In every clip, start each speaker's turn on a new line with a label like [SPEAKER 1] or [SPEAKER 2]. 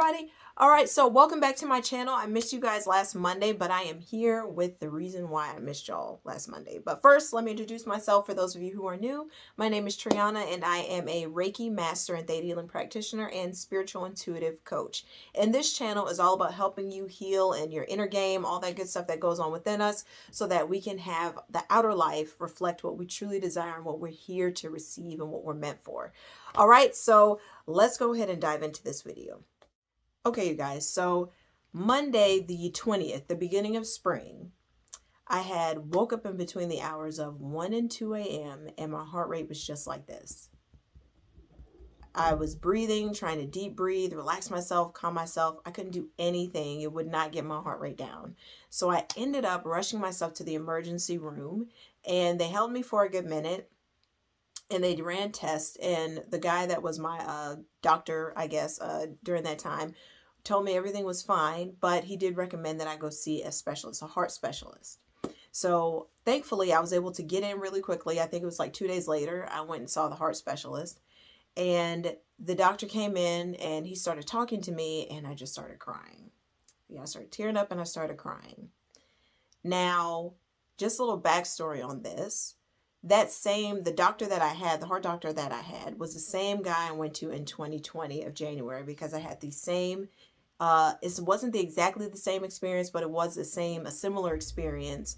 [SPEAKER 1] everybody. All right, so welcome back to my channel. I missed you guys last Monday, but I am here with the reason why I missed y'all last Monday. But first, let me introduce myself for those of you who are new. My name is Triana, and I am a Reiki Master and Theta Practitioner and Spiritual Intuitive Coach. And this channel is all about helping you heal in your inner game, all that good stuff that goes on within us, so that we can have the outer life reflect what we truly desire and what we're here to receive and what we're meant for. All right, so let's go ahead and dive into this video. Okay, you guys, so Monday the 20th, the beginning of spring, I had woke up in between the hours of 1 and 2 a.m. and my heart rate was just like this. I was breathing, trying to deep breathe, relax myself, calm myself. I couldn't do anything. It would not get my heart rate down. So I ended up rushing myself to the emergency room, and they held me for a good minute. And they ran tests, and the guy that was my doctor, I guess, during that time, told me everything was fine, but he did recommend that I go see a specialist, a heart specialist. So thankfully, I was able to get in really quickly. I think it was like 2 days later, I went and saw the heart specialist, and the doctor came in and he started talking to me, and I just started crying. Yeah, I started tearing up and I started crying. Now, just a little backstory on this. The doctor that I had, the heart doctor that I had, was the same guy I went to in 2020 of January, because I had the same, it wasn't exactly the same experience, but it was a similar experience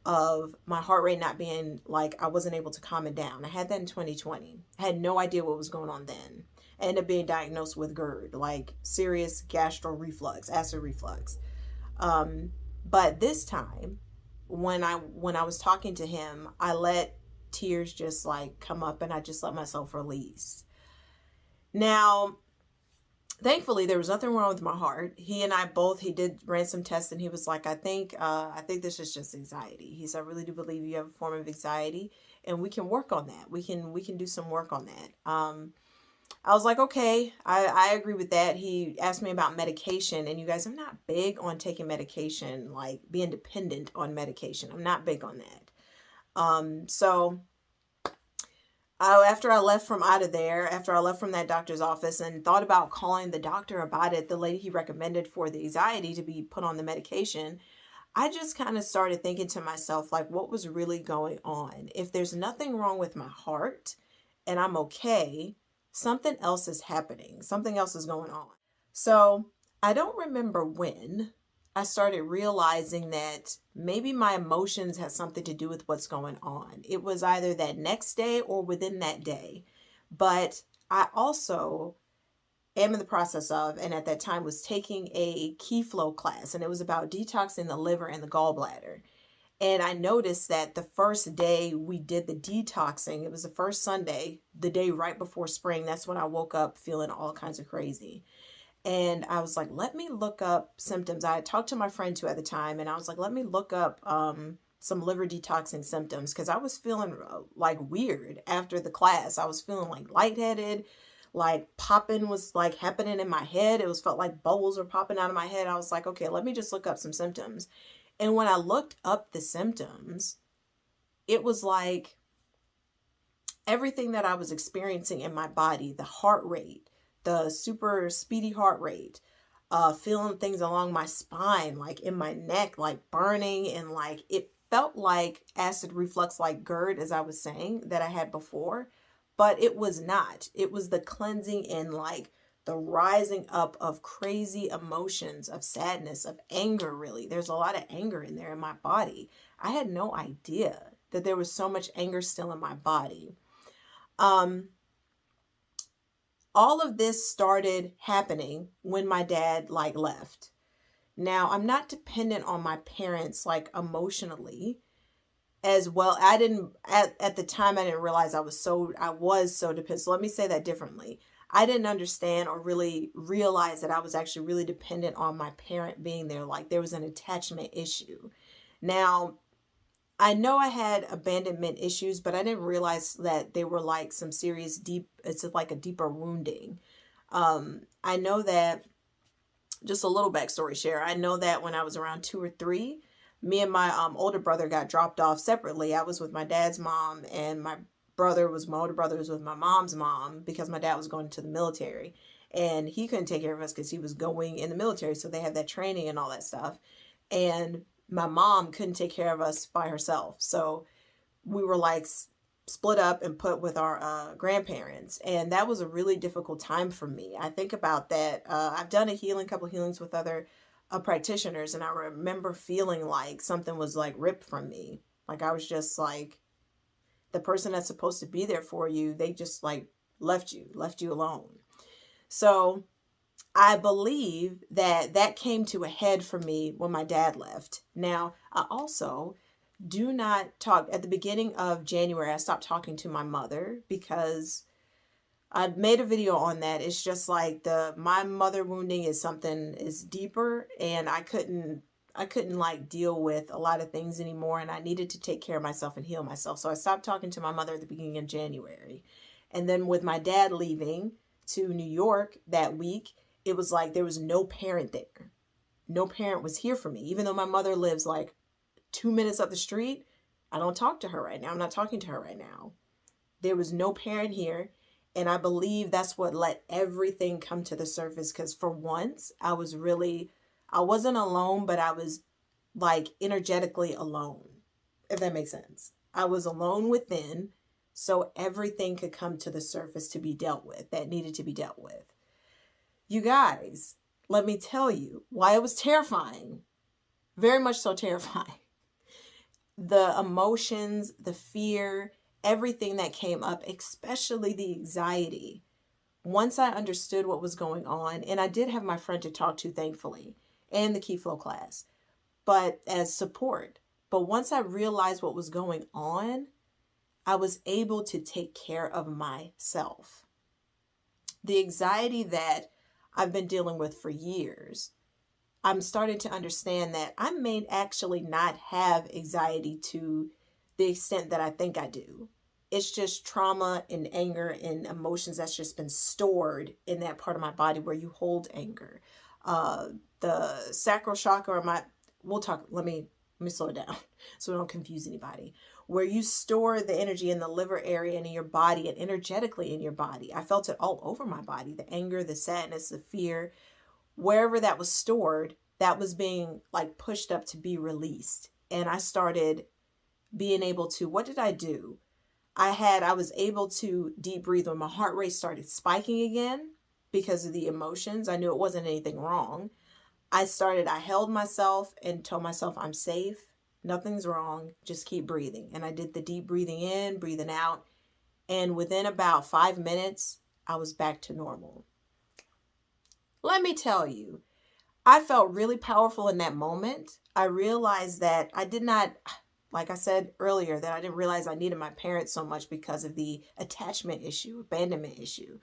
[SPEAKER 1] of my heart rate not being like, I wasn't able to calm it down. I had that in 2020. I had no idea what was going on then. I ended up being diagnosed with GERD, like serious acid reflux. But this time, when I was talking to him, I let tears just like come up, and I just let myself release. Now, thankfully, there was nothing wrong with my heart. He did ran some tests, and he was like, I think this is just anxiety. He said, I really do believe you have a form of anxiety, and we can work on that. We can do some work on that. I was like, okay, I agree with that. He asked me about medication, and you guys, I'm not big on taking medication, like being dependent on medication. I'm not big on that. So after I left from that doctor's office and thought about calling the doctor about it, the lady he recommended for the anxiety to be put on the medication, I just kind of started thinking to myself, like, what was really going on? If there's nothing wrong with my heart and I'm okay, something else is happening. Something else is going on. So I don't remember when I started realizing that maybe my emotions had something to do with what's going on. It was either that next day or within that day. But I also am in the process of, and at that time was taking a key flow class, and it was about detoxing the liver and the gallbladder. And I noticed that the first day we did the detoxing, it was the first Sunday, the day right before spring. That's when I woke up feeling all kinds of crazy. And I was like, let me look up symptoms. I had talked to my friend too at the time, and I was like, let me look up some liver detoxing symptoms, because I was feeling like weird after the class. I was feeling like lightheaded, like popping was like happening in my head. Felt like bubbles were popping out of my head. I was like, okay, let me just look up some symptoms. And when I looked up the symptoms, it was like everything that I was experiencing in my body, the heart rate, the super speedy heart rate, feeling things along my spine, like in my neck, like burning, and like it felt like acid reflux, like GERD, as I was saying, that I had before, but it was not. It was the cleansing and like the rising up of crazy emotions, of sadness, of anger, really. There's a lot of anger in there in my body. I had no idea that there was so much anger still in my body. All of this started happening when my dad like left. Now, I'm not dependent on my parents like emotionally as well. I didn't at the time, I didn't realize I was so dependent. So let me say that differently. I didn't understand or really realize that I was actually really dependent on my parent being there. Like there was an attachment issue. Now, I know I had abandonment issues, but I didn't realize that they were like some serious it's like a deeper wounding. I know that, just a little backstory share. I know that when I was around 2 or 3, me and my older brother got dropped off separately. I was with my dad's mom, and my older brother was with my mom's mom, because my dad was going to the military. and he couldn't take care of us because he was going in the military. So they have that training and all that stuff. And my mom couldn't take care of us by herself. So we were like split up and put with our grandparents. And that was a really difficult time for me. I think about that. I've done couple healings with other practitioners. And I remember feeling like something was like ripped from me. Like I was just like, the person that's supposed to be there for you, they just like left you alone. So I believe that that came to a head for me when my dad left. Now, I also do not talk at the beginning of January. I stopped talking to my mother because I made a video on that. It's just like my mother wounding is deeper, and I couldn't like deal with a lot of things anymore, and I needed to take care of myself and heal myself. So I stopped talking to my mother at the beginning of January. And then with my dad leaving to New York that week, it was like there was no parent there. No parent was here for me. Even though my mother lives like 2 minutes up the street, I don't talk to her right now. I'm not talking to her right now. There was no parent here. And I believe that's what let everything come to the surface. Because for once, I wasn't alone, but I was like energetically alone, if that makes sense. I was alone within, so everything could come to the surface to be dealt with that needed to be dealt with. You guys, let me tell you why it was terrifying. Very much so terrifying. The emotions, the fear, everything that came up, especially the anxiety. Once I understood what was going on, and I did have my friend to talk to, thankfully, and the Key Flow class, but as support. But once I realized what was going on, I was able to take care of myself. The anxiety that I've been dealing with for years, I'm starting to understand that I may actually not have anxiety to the extent that I think I do. It's just trauma and anger and emotions that's just been stored in that part of my body where you hold anger. The sacral chakra, let me slow it down so we don't confuse anybody. Where you store the energy in the liver area and in your body and energetically in your body. I felt it all over my body, the anger, the sadness, the fear. Wherever that was stored, that was being like pushed up to be released. And I started being able to, what did I do? I was able to deep breathe when my heart rate started spiking again because of the emotions. I knew it wasn't anything wrong. I held myself and told myself I'm safe. Nothing's wrong. Just keep breathing. And I did the deep breathing in, breathing out. And within about 5 minutes, I was back to normal. Let me tell you, I felt really powerful in that moment. I realized that I did not, like I said earlier, that I didn't realize I needed my parents so much because of the attachment issue, abandonment issue.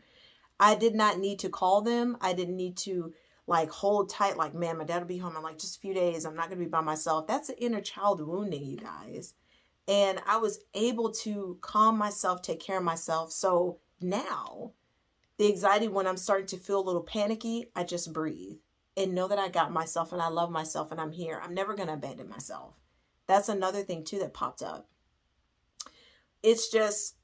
[SPEAKER 1] I did not need to call them. I didn't need to like hold tight, like, man, my dad will be home in like just a few days. I'm not going to be by myself. That's an inner child wounding, you guys. And I was able to calm myself, take care of myself. So now the anxiety, when I'm starting to feel a little panicky, I just breathe and know that I got myself and I love myself and I'm here. I'm never going to abandon myself. That's another thing too that popped up. It's just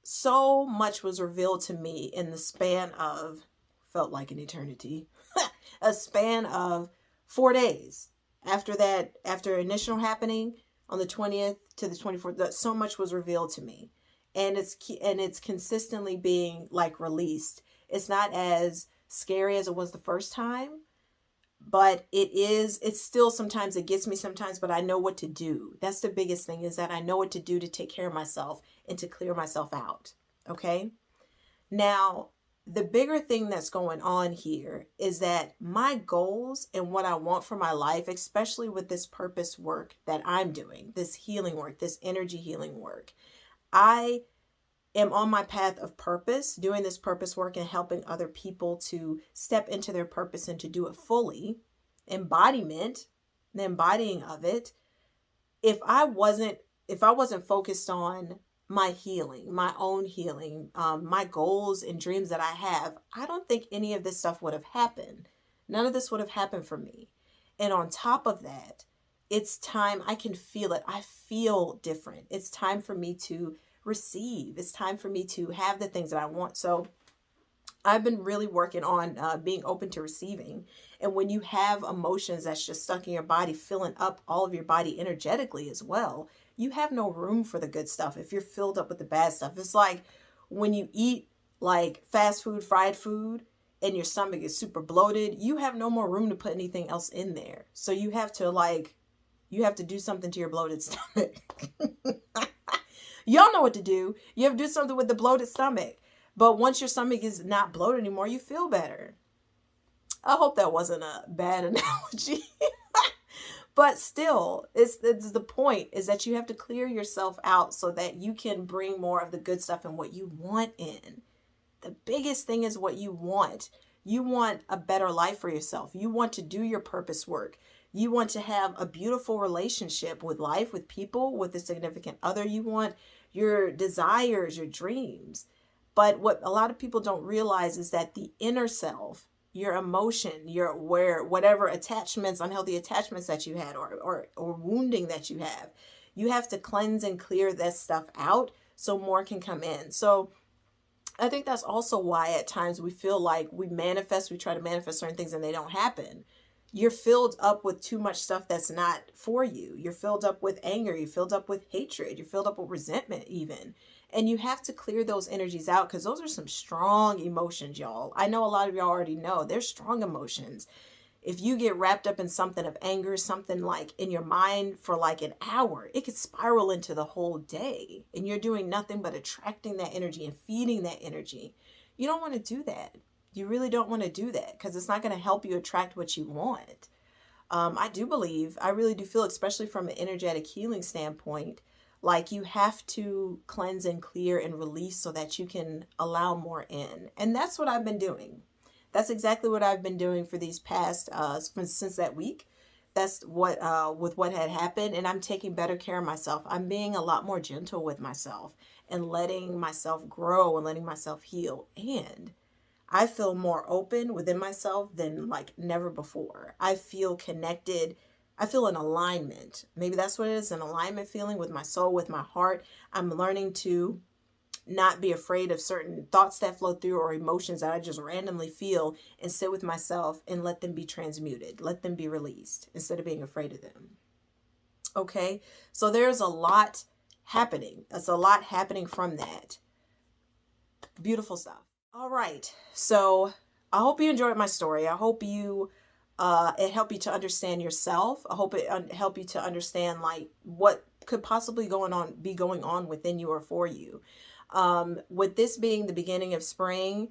[SPEAKER 1] so much was revealed to me in the span of, felt like an eternity, a span of 4 days. After initial happening on the 20th to the 24th, that so much was revealed to me. And it's consistently being like released. It's not as scary as it was the first time, but it's still, sometimes it gets me sometimes, but I know what to do. That's the biggest thing, is that I know what to do to take care of myself and to clear myself out. Okay. Now, the bigger thing that's going on here is that my goals and what I want for my life, especially with this purpose work that I'm doing, this healing work, this energy healing work, I am on my path of purpose, doing this purpose work and helping other people to step into their purpose and to do it fully. Embodiment, the embodying of it. If I wasn't focused on my healing, my own healing, my goals and dreams that I have, I don't think any of this stuff would have happened. None of this would have happened for me. And on top of that, it's time. I can feel it. I feel different. It's time for me to receive. It's time for me to have the things that I want. So I've been really working on being open to receiving. And when you have emotions that's just stuck in your body, filling up all of your body energetically as well, you have no room for the good stuff if you're filled up with the bad stuff. It's like when you eat like fast food, fried food, and your stomach is super bloated, you have no more room to put anything else in there. So you have to do something to your bloated stomach. Y'all know what to do. You have to do something with the bloated stomach. But once your stomach is not bloated anymore, you feel better. I hope that wasn't a bad analogy. But still, it's the point is that you have to clear yourself out so that you can bring more of the good stuff and what you want in. The biggest thing is what you want. You want a better life for yourself. You want to do your purpose work. You want to have a beautiful relationship with life, with people, with a significant other. You want your desires, your dreams. But what a lot of people don't realize is that the inner self, your emotion, your whatever attachments, unhealthy attachments that you had or wounding that you have to cleanse and clear that stuff out so more can come in. So I think that's also why at times we feel like we try to manifest certain things and they don't happen. You're filled up with too much stuff that's not for you. You're filled up with anger. You're filled up with hatred. You're filled up with resentment even. And you have to clear those energies out because those are some strong emotions, y'all. I know a lot of y'all already know they're strong emotions. If you get wrapped up in something of anger, something like in your mind for like an hour, it could spiral into the whole day. And you're doing nothing but attracting that energy and feeding that energy. You don't want to do that. You really don't want to do that because it's not going to help you attract what you want. I really do feel, especially from an energetic healing standpoint, like you have to cleanse and clear and release so that you can allow more in. And that's what I've been doing. That's exactly what I've been doing for these past, since that week. That's what, with what had happened. And I'm taking better care of myself. I'm being a lot more gentle with myself and letting myself grow and letting myself heal. And I feel more open within myself than like never before. I feel connected. I feel an alignment. Maybe that's what it is, an alignment feeling with my soul, with my heart. I'm learning to not be afraid of certain thoughts that flow through or emotions that I just randomly feel and sit with myself and let them be transmuted, let them be released instead of being afraid of them. Okay, so there's a lot happening. That's a lot happening from that. Beautiful stuff. All right, so I hope you enjoyed my story. I hope it helped you to understand yourself. I hope it helped you to understand like what could possibly be going on within you or for you. With this being the beginning of spring,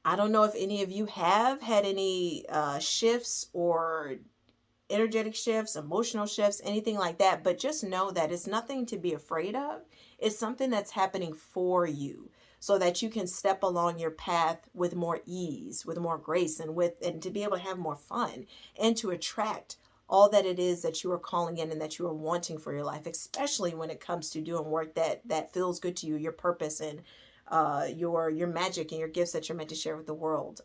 [SPEAKER 1] I don't know if any of you have had any shifts or energetic shifts, emotional shifts, anything like that, but just know that it's nothing to be afraid of. It's something that's happening for you so that you can step along your path with more ease, with more grace, and to be able to have more fun and to attract all that it is that you are calling in and that you are wanting for your life, especially when it comes to doing work that feels good to you, your purpose and your magic and your gifts that you're meant to share with the world.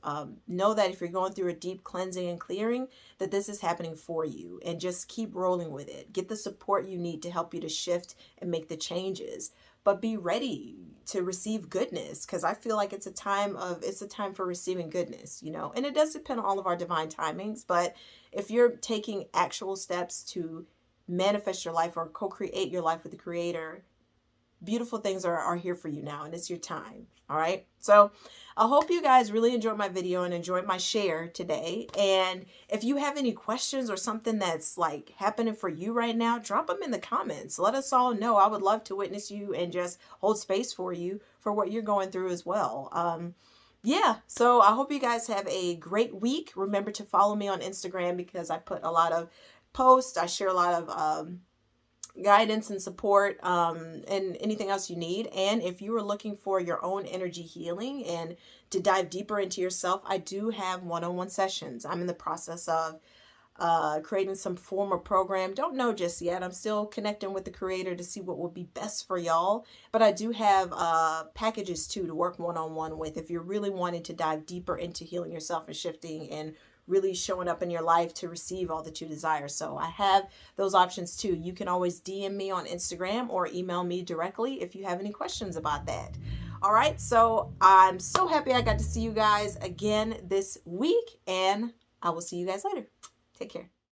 [SPEAKER 1] Know that if you're going through a deep cleansing and clearing, that this is happening for you, and just keep rolling with it. Get the support you need to help you to shift and make the changes, but be ready to receive goodness, because I feel like it's a time for receiving goodness, and it does depend on all of our divine timings. But if you're taking actual steps to manifest your life or co-create your life with the Creator, beautiful things are here for you now, and it's your time. All right, so I hope you guys really enjoyed my video and enjoyed my share today. And if you have any questions or something that's like happening for you right now, drop them in the comments. Let us all know. I would love to witness you and just hold space for you for what you're going through as well. Yeah, so I hope you guys have a great week. Remember to follow me on Instagram because I put a lot of posts. I share a lot of guidance and support, and anything else you need. And if you are looking for your own energy healing and to dive deeper into yourself, I do have one-on-one sessions. I'm in the process of creating some form of program. Don't know just yet. I'm still connecting with the Creator to see what would be best for y'all. But I do have packages too to work one-on-one with if you're really wanting to dive deeper into healing yourself and shifting and really showing up in your life to receive all that you desire. So I have those options too. You can always DM me on Instagram or email me directly if you have any questions about that. All right, so I'm so happy I got to see you guys again this week, and I will see you guys later. Take care.